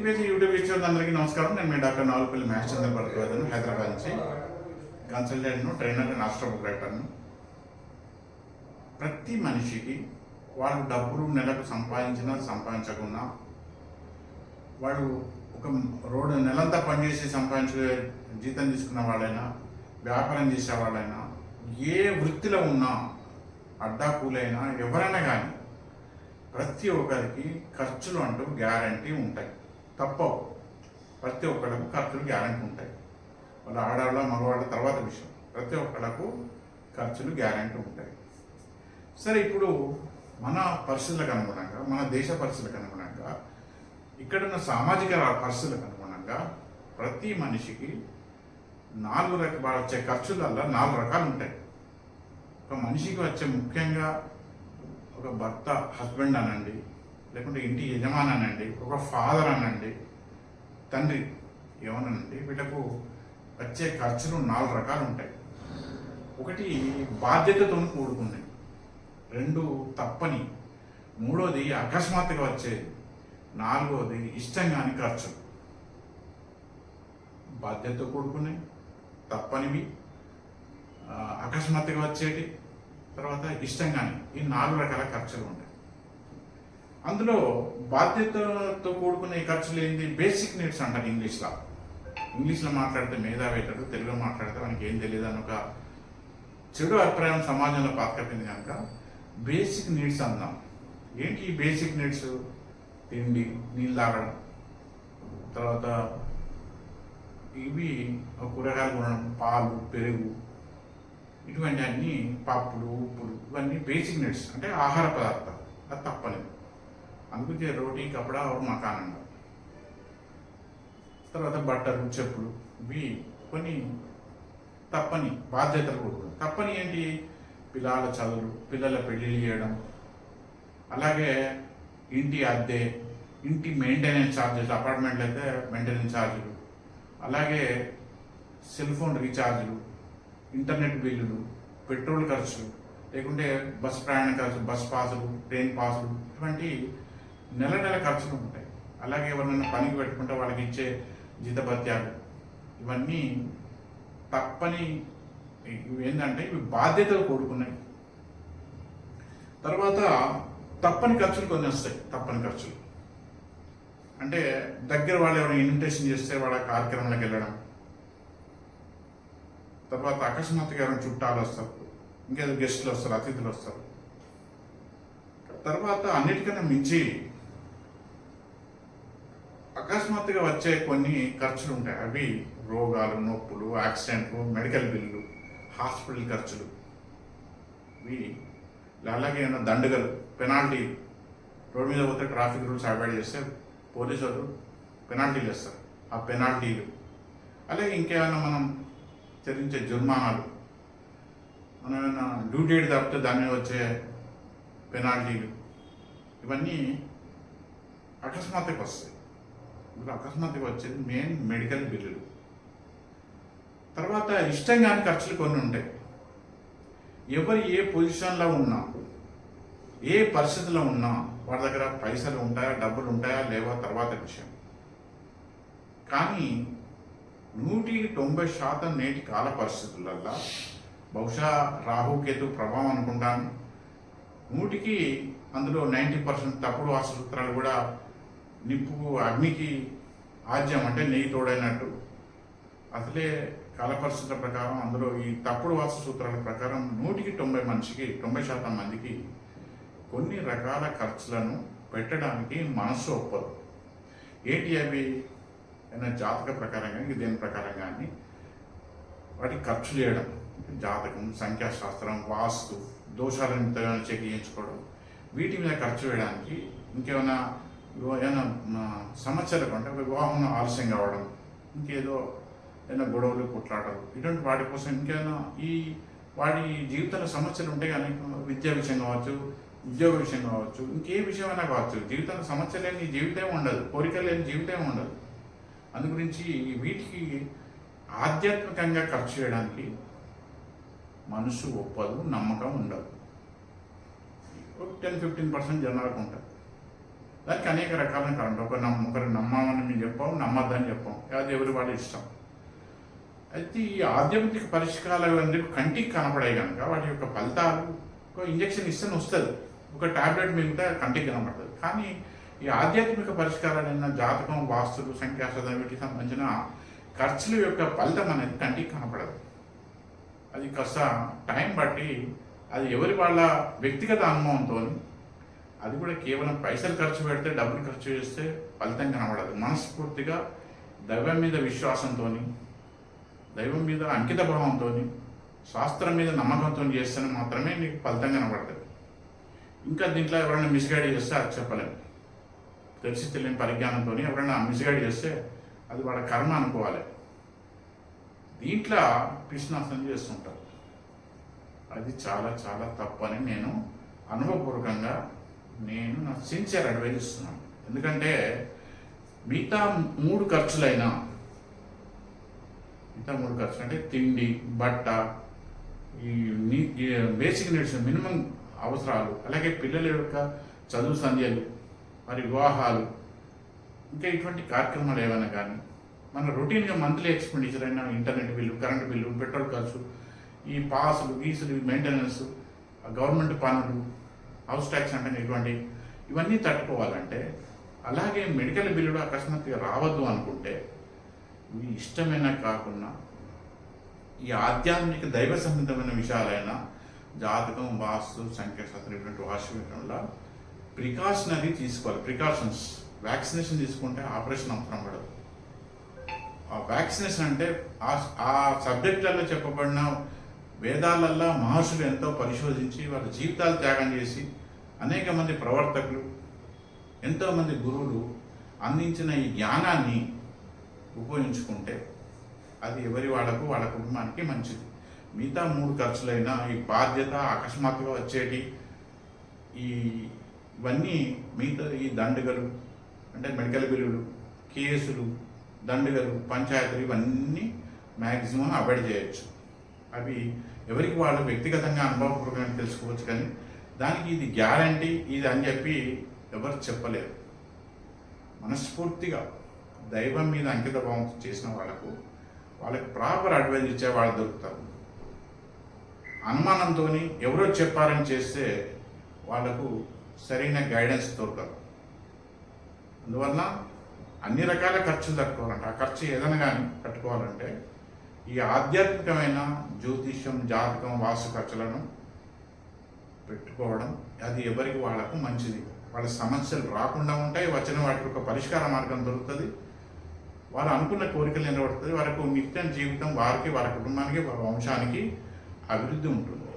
TVS YouTube వీక్షకులందరికీ నమస్కారం. నేను మీ డాక్టర్ నాలుపల్లి మహేష్ చంద్ర భరద్వాజన్, హైదరాబాద్ నుంచి కన్సల్టెంట్ను, ట్రైనర్, ఆస్ట్రోబుక్ రైటర్ను. ప్రతి మనిషికి వాళ్ళు డబ్బులు నెలకు సంపాదించినా సంపాదించకున్నా, వాళ్ళు ఒక రోడ్డు నెలంతా పనిచేసి సంపాదించే జీతం తీసుకున్న వాళ్ళైనా, వ్యాపారం చేసే వాళ్ళైనా, ఏ వృత్తిలో ఉన్నా, అడ్డాకూలైనా ఎవరైనా కానీ ప్రతి ఒక్కరికి ఖర్చులు అంటూ గ్యారంటీ ఉంటాయి. తప్పవు. ప్రతి ఒక్కరికి ఖర్చులు గ్యారంటీ ఉంటాయి. వాళ్ళ ఆడవాళ్ళ మగవాళ్ళ తర్వాత విషయం. ప్రతి ఒక్కరికి ఖర్చులు గ్యారంటీ ఉంటాయి. సరే, ఇప్పుడు మన పరిస్థితులకు అనుగుణంగా, మన దేశ పరిస్థితులకు అనుగుణంగా, ఇక్కడున్న సామాజిక పరిస్థితులకు అనుగుణంగా ప్రతి మనిషికి వచ్చే ఖర్చులల్లో 4 రకాలు ఉంటాయి. ఒక మనిషికి వచ్చే ముఖ్యంగా ఒక భర్త, హస్బెండ్ అనండి, లేకుంటే ఇంటి యజమాని అనండి, ఒక ఫాదర్ అనండి, తండ్రి ఏమనండి, వీళ్ళకు వచ్చే ఖర్చులు 4 రకాలు ఉంటాయి. ఒకటి బాధ్యతతో కూడుకున్నది, 2 తప్పని, 3వది అకస్మాత్తుగా వచ్చేది, 4వది ఇష్టంగాని ఖర్చులు. బాధ్యతతో కూడుకున్నాయి, తప్పనివి, అకస్మాత్తుగా వచ్చేటి, తర్వాత ఇష్టంగాని, ఈ 4 రకాల ఖర్చులు ఉంటాయి. అందులో బాధ్యతతో కూడుకున్న ఈ ఖర్చులు ఏంటి? బేసిక్ నీడ్స్ అంటారు ఇంగ్లీష్లో మాట్లాడితే మేధావి అవుతాడు, తెలుగులో మాట్లాడితే మనకి ఏం తెలియదు అని ఒక చెడు అభిప్రాయం సమాజంలో పాతకట్టింది కనుక బేసిక్ నీడ్స్ అందాం. ఏంటి ఈ బేసిక్ నీడ్స్? తిండి, నీళ్ళు తాగడం, తర్వాత ఇవి కూరగాయలు కొనడం, పాలు, పెరుగు, ఇటువంటి అన్ని, పప్పులు, ఉప్పులు, ఇవన్నీ బేసిక్ నీడ్స్, అంటే ఆహార పదార్థాలు. అది తప్పలేదు. అందుకే రోటీ, కపడా और మకాన్ అన్నారు. తర్వాత బట్టలు, చెప్పులు, ఇవి కొన్ని తప్పని బాధ్యతలు కూడా. తప్పని ఏంటి? పిల్లల చదువులు, పిల్లల పెళ్లిళ్ళు చేయడం, అలాగే ఇంటి అద్దె, ఇంటి మెయింటెనెన్స్ ఛార్జెస్, అపార్ట్మెంట్లు అయితే మెయింటెనెన్స్ ఛార్జీలు, అలాగే సెల్ ఫోన్ రీఛార్జీలు, ఇంటర్నెట్ బిల్లులు, పెట్రోల్ ఖర్చులు, లేకుంటే బస్ ప్రయాణ ఖర్చు, బస్ పాసులు, ట్రైన్ పాసులు, ఇటువంటి నెల ఖర్చులు ఉంటాయి. అలాగే ఎవరైనా పనికి పెట్టుకుంటే వాళ్ళకి ఇచ్చే జీతభత్యాలు, ఇవన్నీ తప్పని. ఇవి ఏంటంటే ఇవి బాధ్యతలు కూడుకున్నాయి. తర్వాత తప్పని ఖర్చులు కొన్ని వస్తాయి. తప్పని ఖర్చులు అంటే దగ్గర వాళ్ళు ఎవరైనా ఇన్విటేషన్ చేస్తే వాళ్ళ కార్యక్రమాలకు వెళ్ళడం, తర్వాత అకస్మాత్తుగా ఎవరైనా చుట్టాలు వస్తారు, ఇంకేదో గెస్టులు వస్తారు, అతిథులు వస్తారు. తర్వాత అన్నిటికన్నా మించి అకస్మాత్తుగా వచ్చే కొన్ని ఖర్చులు ఉంటాయి. అవి రోగాలు, నొప్పులు, యాక్సిడెంట్లు, మెడికల్ బిల్లు, హాస్పిటల్ ఖర్చులు, ఇవి. అలాగే ఏమైనా దండగలు, పెనాల్టీలు, రోడ్డు మీద పోతే ట్రాఫిక్ రూల్స్ అవాయిడ్ చేస్తే పోలీసు వాళ్ళు పెనాల్టీలు వేస్తారు, ఆ పెనాల్టీలు. అలాగే ఇంకేమైనా మనం చెల్లించే జుర్మానాలు, మనం ఏమైనా డ్యూ డేట్ తప్పితే దాని మీద వచ్చే పెనాల్టీలు, ఇవన్నీ అకస్మాత్తుగా వస్తాయి. ఇప్పుడు అకస్మాత్తుగా వచ్చేది మెయిన్ మెడికల్ బిల్లులు. తర్వాత ఇష్టంగాని ఖర్చులు కొన్ని ఉంటాయి. ఎవరు ఏ పొజిషన్లో ఉన్నా, ఏ పరిస్థితిలో ఉన్నా, వాడి దగ్గర పైసలు ఉంటాయా, డబ్బులు ఉంటాయా లేవా తర్వాత విషయం. కానీ 190% నేటి కాల పరిస్థితులల్లో, బహుశా రాహుకేతు ప్రభావం అనుకుంటాను, 100కి అందులో 90% తప్పుడు వాస్తు కూడా నిప్పుకు, అగ్నికి ఆజ్యం అంటే నెయ్యి తోడైనట్టు. అసలే కాల పరిస్థితుల ప్రకారం అందులో ఈ తప్పుడు వాస్తు సూత్రాల ప్రకారం 90% మందికి కొన్ని రకాల ఖర్చులను పెట్టడానికి మనస్సు ఒప్పదు. ఏంటి అవి? అయినా జాతక ప్రకారం కానీ దేని ప్రకారం కానీ వాటికి ఖర్చు చేయడం, జాతకం, సంఖ్యాశాస్త్రం, వాస్తు దోషాలను చెక్ చేయించుకోవడం, వీటి మీద ఖర్చు వేయడానికి, ఇంకేమైనా సమస్యలకు అంటే వివాహం ఆలస్యం కావడం, ఇంకేదో ఏదైనా గొడవలు, కొట్లాటలు, ఇటువంటి వాటి కోసం, ఇంకేమైనా ఈ వాడి జీవితంలో సమస్యలు ఉంటాయి. కానీ విద్యా విషయం కావచ్చు, ఉద్యోగ విషయం కావచ్చు, ఇంకే విషయమైనా కావచ్చు, జీవితంలో సమస్య లేని జీవితం ఉండదు, కోరిక లేని జీవితం ఉండదు. అందు గురించి వీటికి ఆధ్యాత్మికంగా ఖర్చు చేయడానికి మనసు ఒప్పదు, నమ్మకం ఉండదు. 10-15% జనాలకు ఉంటుంది. దానికి అనేక రకాల కారణం. ఒకరు నమ్మమని మేము చెప్పాం, నమ్మద్దని చెప్పాం, అది ఎవరి వాళ్ళ ఇష్టం. అయితే ఈ ఆధ్యాత్మిక పరిష్కారాలు అనేది కంటికి కనపడాయి కనుక వాటి యొక్క ఫలితాలు ఒక ఇంజక్షన్ ఇస్తేనే వస్తుంది, ఒక టాబ్లెట్ మిగిలితే కంటికి కనపడుతుంది. కానీ ఈ ఆధ్యాత్మిక పరిష్కారాలైన జాతకం, వాస్తులు, సంఖ్యాశాస్త్రం వీటికి సంబంధించిన ఖర్చుల యొక్క ఫలితం అనేది కంటికి కనపడదు. అది కాస్త టైం బట్టి అది ఎవరి వాళ్ళ వ్యక్తిగత అనుభవంతో, అది కూడా కేవలం పైసలు ఖర్చు పెడితే, డబ్బులు ఖర్చు చేస్తే ఫలితం కనబడదు. మనస్ఫూర్తిగా దైవం మీద విశ్వాసంతో, దైవం మీద అంకిత భావంతో, శాస్త్రం మీద నమ్మకంతో చేస్తేనే మాత్రమే నీకు ఫలితం కనబడుతుంది. ఇంకా దీంట్లో ఎవరైనా మిస్గైడ్ చేస్తే అది చెప్పలేము. తెలిసి తెలియని పరిజ్ఞానంతో ఎవరైనా మిస్గైడ్ చేస్తే అది వాళ్ళ కర్మ అనుకోవాలి. దీంట్లో పిసినాశనం చేస్తుంటారు. అది చాలా చాలా తప్పని నేను అనుభవపూర్వకంగా నా సిన్సియర్ అడ్వైజ్ ఇస్తున్నాను. ఎందుకంటే మిగతా మూడు ఖర్చులు అంటే తిండి, బట్ట, ఈ బేసిక్ నీడ్స్, మినిమం అవసరాలు, అలాగే పిల్లల యొక్క చదువు సంధ్యలు, మరి వివాహాలు, ఇంకా ఇటువంటి కార్యక్రమాలు ఏమైనా కానీ మన రొటీన్గా మంత్లీ ఎక్స్పెండిచర్ అయినా internet bill, current bill, petrol ఖర్చు, ఈ పాసులు, గీసులు, మెయింటెనెన్స్, గవర్నమెంట్ పనులు, హౌస్ ట్యాక్స్ అంటే ఇవన్నీ తట్టుకోవాలంటే, అలాగే మెడికల్ బిల్లులు అకస్మాత్తుగా రావద్దు అనుకుంటే, ఇవి ఇష్టమైన కాకుండా ఈ ఆధ్యాత్మిక దైవ సంబంధమైన విషయాలైన జాతకం, వాస్తు, సంఖ్యాశాస్త్రం ఇటువంటి వాస్తవికంలో ప్రికాషనరీ తీసుకోవాలి. ప్రికాషన్స్, వ్యాక్సినేషన్ తీసుకుంటే ఆపరేషన్ అవసరం పడదు. ఆ వ్యాక్సినేషన్ అంటే ఆ సబ్జెక్టులలో చెప్పబడిన వేదాలల్లో మహర్షులు ఎంతో పరిశోధించి వాళ్ళ జీవితాలు త్యాగం చేసి అనేక మంది ప్రవర్తకులు, ఎంతోమంది గురువులు అందించిన ఈ జ్ఞానాన్ని ఉపయోగించుకుంటే అది ఎవరి వాళ్ళకు, వాళ్ళ కుటుంబానికి మంచిది. మిగతా మూడు ఖర్చులైనా ఈ బాధ్యత, అకస్మాత్తుగా వచ్చేటి ఇవన్నీ మిగతా ఈ దండుగలు అంటే మెడికల్ బిల్లులు, కేసులు, దండుగలు, పంచాయతీలు ఇవన్నీ మ్యాక్సిమం అవాయిడ్ చేయొచ్చు. అవి ఎవరికి వాళ్ళు వ్యక్తిగతంగా అనుభవపూర్వకంగా తెలుసుకోవచ్చు. కానీ దానికి ఇది గ్యారంటీ ఇది అని చెప్పి ఎవరు చెప్పలేరు. మనస్ఫూర్తిగా దైవం మీద అంకిత భావం చేసిన వాళ్ళకి ప్రాపర్ అడ్వైజ్ ఇచ్చే వాళ్ళు దొరుకుతారు. అనుమానంతో ఎవరో చెప్పారని చేస్తే వాళ్ళకు సరైన గైడెన్స్ దొరకదు. అందువల్ల అన్ని రకాల ఖర్చులు తట్టుకోవాలంటే, ఆ ఖర్చు ఏదైనా కానీ కట్టుకోవాలంటే ఈ ఆధ్యాత్మికమైన జ్యోతిష్యం, జాతకం, వాస్తు ఖర్చులను పెట్టుకోవడం అది ఎవరికి వాళ్ళకు మంచిది. వాళ్ళ సమస్యలు రాకుండా ఉంటాయి, వచ్చిన వాటికి ఒక పరిష్కార మార్గం దొరుకుతుంది, వారు అనుకున్న కోరికలు నిలబడుతుంది, వారికి నిత్యం జీవితం వారికి, వారి కుటుంబానికి, వారి వంశానికి అభివృద్ధి ఉంటుంది.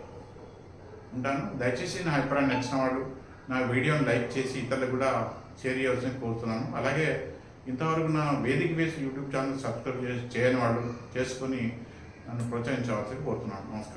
ఉంటాను. దయచేసి నా అభిప్రాయం నచ్చిన వాళ్ళు నా వీడియోని లైక్ చేసి ఇతరులకు కూడా షేర్ చేయాల్సింది కోరుతున్నాను. అలాగే ఇంతవరకు నా వేదిక వేసి యూట్యూబ్ ఛానల్ సబ్స్క్రైబ్ చేయని వాళ్ళు చేసుకొని నన్ను ప్రోత్సహించవలసి కోరుతున్నాను. నమస్కారం.